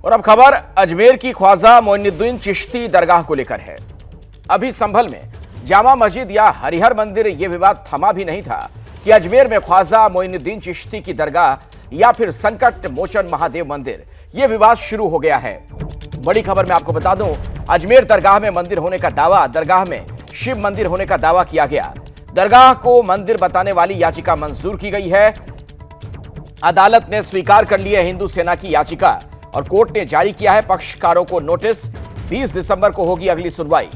और अब खबर अजमेर की ख्वाजा मोइनुद्दीन चिश्ती दरगाह को लेकर है। अभी संभल में जामा मस्जिद या हरिहर मंदिर यह विवाद थमा भी नहीं था कि अजमेर में ख्वाजा मोइनुद्दीन चिश्ती की दरगाह या फिर संकट मोचन महादेव मंदिर, यह विवाद शुरू हो गया है। बड़ी खबर में आपको बता दूं, अजमेर दरगाह में मंदिर होने का दावा, दरगाह में शिव मंदिर होने का दावा किया गया। दरगाह को मंदिर बताने वाली याचिका मंजूर की गई है। अदालत ने स्वीकार कर ली है हिंदू सेना की याचिका और कोर्ट ने जारी किया है पक्षकारों को नोटिस। 20 दिसंबर को होगी अगली सुनवाई।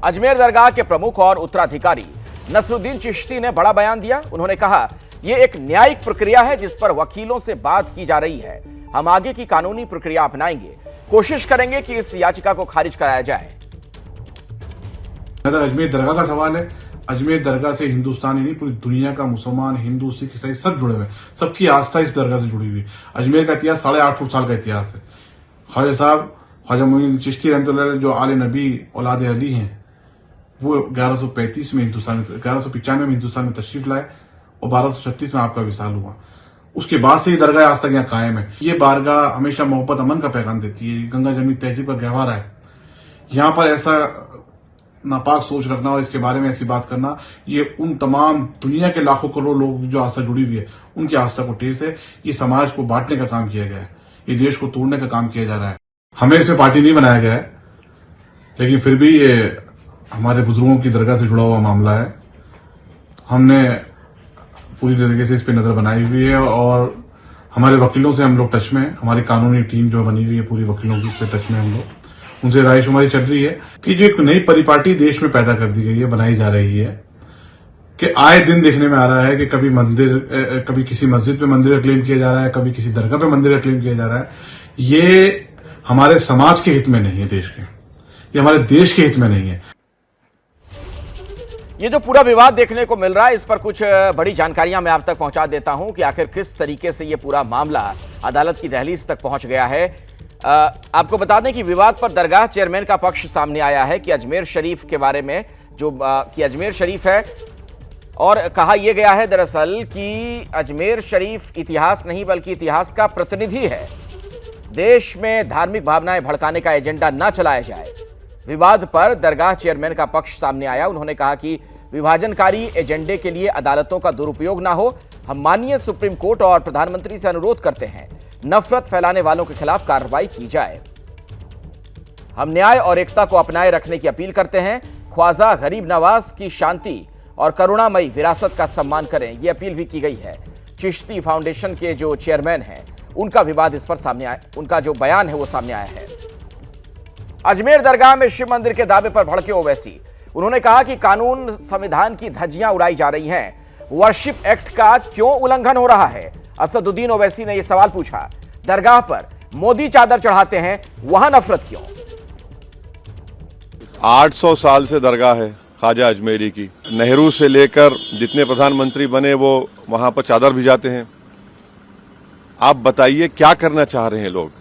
अजमेर दरगाह के प्रमुख और उत्तराधिकारी नसरुद्दीन चिश्ती ने बड़ा बयान दिया। उन्होंने कहा, यह एक न्यायिक प्रक्रिया है जिस पर वकीलों से बात की जा रही है। हम आगे की कानूनी प्रक्रिया अपनाएंगे, कोशिश करेंगे कि इस याचिका को खारिज कराया जाए। अजमेर दरगाह का सवाल है। अजमेर दरगाह से हिंदुस्तान ही नहीं, पूरी दुनिया का मुसलमान, हिंदू, सिख, ईसाई सब जुड़े हुए हैं। सबकी आस्था इस दरगाह से जुड़ी हुई है। अजमेर का इतिहास 850 साल का इतिहास है। ख्वाजा साहब ख्वाजा मोइनुद्दीन चिश्ती रहमतुल्लाह अलैह जो आले नबी औलाद अली हैं, वो 1135 में हिंदुस्तान में 1195 में हिंदुस्तान में तशरीफ लाए और 1236 में आपका विसाल हुआ। उसके बाद से ये दरगाह आज तक यहाँ कायम है। ये बारगाह हमेशा मोहब्बत अमन का पैगाम देती है। गंगा जमनी तहजीब का गहवारा है। यहाँ पर ऐसा नापाक सोच रखना और इसके बारे में ऐसी बात करना, ये उन तमाम दुनिया के लाखों करोड़ लोग जो आस्था जुड़ी हुई है उनकी आस्था को ठेस है। ये समाज को बांटने का काम किया गया है। ये देश को तोड़ने का काम किया जा रहा है। हमें इसे पार्टी नहीं बनाया गया है, लेकिन फिर भी ये हमारे बुजुर्गों की दरगाह से जुड़ा हुआ मामला है। हमने पूरी तरीके से इस पर नजर बनाई हुई है और हमारे वकीलों से हम लोग टच में, हमारी कानूनी टीम जो बनी हुई है पूरी वकीलों की, उससे टच में हम लोग, उनसे राय शुमारी चल रही है कि जो एक नई परिपाटी देश में पैदा कर दी गई है, बनाई जा रही है, कि आए दिन देखने में आ रहा है कि कभी मंदिर, कभी किसी मस्जिद पे मंदिर का क्लेम किया जा रहा है, कभी किसी दरगाह पे मंदिर का क्लेम किया जा रहा है। ये हमारे समाज के हित में नहीं है, देश के, ये हमारे देश के हित में नहीं है। ये जो पूरा विवाद देखने को मिल रहा है, इस पर कुछ बड़ी जानकारियां मैं आप तक पहुंचा देता हूं कि आखिर किस तरीके से ये पूरा मामला अदालत की दहलीज तक पहुंच गया है। आपको बता दें कि विवाद पर दरगाह चेयरमैन का पक्ष सामने आया है कि अजमेर शरीफ के बारे में, जो कि अजमेर शरीफ है, और कहा यह गया है दरअसल कि अजमेर शरीफ इतिहास नहीं बल्कि इतिहास का प्रतिनिधि है। देश में धार्मिक भावनाएं भड़काने का एजेंडा न चलाया जाए। विवाद पर दरगाह चेयरमैन का पक्ष सामने आया। उन्होंने कहा कि विभाजनकारी एजेंडे के लिए अदालतों का दुरुपयोग ना हो। हम माननीय सुप्रीम कोर्ट और प्रधानमंत्री से अनुरोध करते हैं, नफरत फैलाने वालों के खिलाफ कार्रवाई की जाए। हम न्याय और एकता को अपनाए रखने की अपील करते हैं। ख्वाजा गरीब नवाज की शांति और करुणामयी विरासत का सम्मान करें, यह अपील भी की गई है। चिश्ती फाउंडेशन के जो चेयरमैन हैं, उनका विवाद इस पर सामने आया, उनका जो बयान है वो सामने आया है। अजमेर दरगाह में शिव मंदिर के दावे पर भड़के ओवैसी। उन्होंने कहा कि कानून संविधान की धज्जियां उड़ाई जा रही हैं। वर्शिप एक्ट का क्यों उल्लंघन हो रहा है? असदुद्दीन ओवैसी ने यह सवाल पूछा। दरगाह पर मोदी चादर चढ़ाते हैं, वहां नफरत क्यों? 800 साल से दरगाह है ख्वाजा अजमेरी की। नेहरू से लेकर जितने प्रधानमंत्री बने वो वहां पर चादर भिजाते हैं। आप बताइए क्या करना चाह रहे हैं लोग?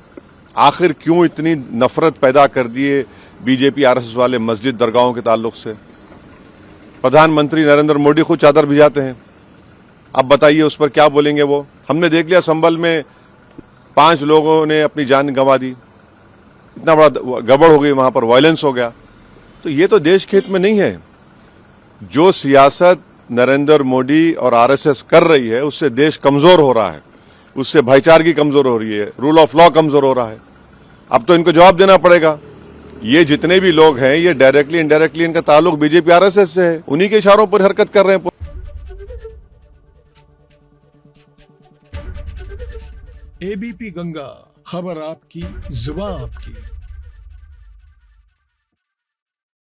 आखिर क्यों इतनी नफरत पैदा कर दिए बीजेपी आरएसएस वाले मस्जिद दरगाहों के ताल्लुक से? प्रधानमंत्री नरेंद्र मोदी खुद चादर भिजाते हैं। अब बताइए उस पर क्या बोलेंगे वो? हमने देख लिया संभल में 5 लोगों ने अपनी जान गंवा दी। इतना बड़ा गड़बड़ हो गई, वहां पर वायलेंस हो गया। तो ये तो देश के हित में नहीं है। जो सियासत नरेंद्र मोदी और आरएसएस कर रही है उससे देश कमजोर हो रहा है, उससे भाईचारगी कमजोर हो रही है, रूल ऑफ लॉ कमजोर हो रहा है। अब तो इनको जवाब देना पड़ेगा। ये जितने भी लोग हैं ये डायरेक्टली इनडायरेक्टली इनका ताल्लुक बीजेपी आरएसएस से है। उन्हीं के इशारों पर हरकत कर रहे हैं। एबीपी गंगा, खबर आपकी, जुबान आपकी।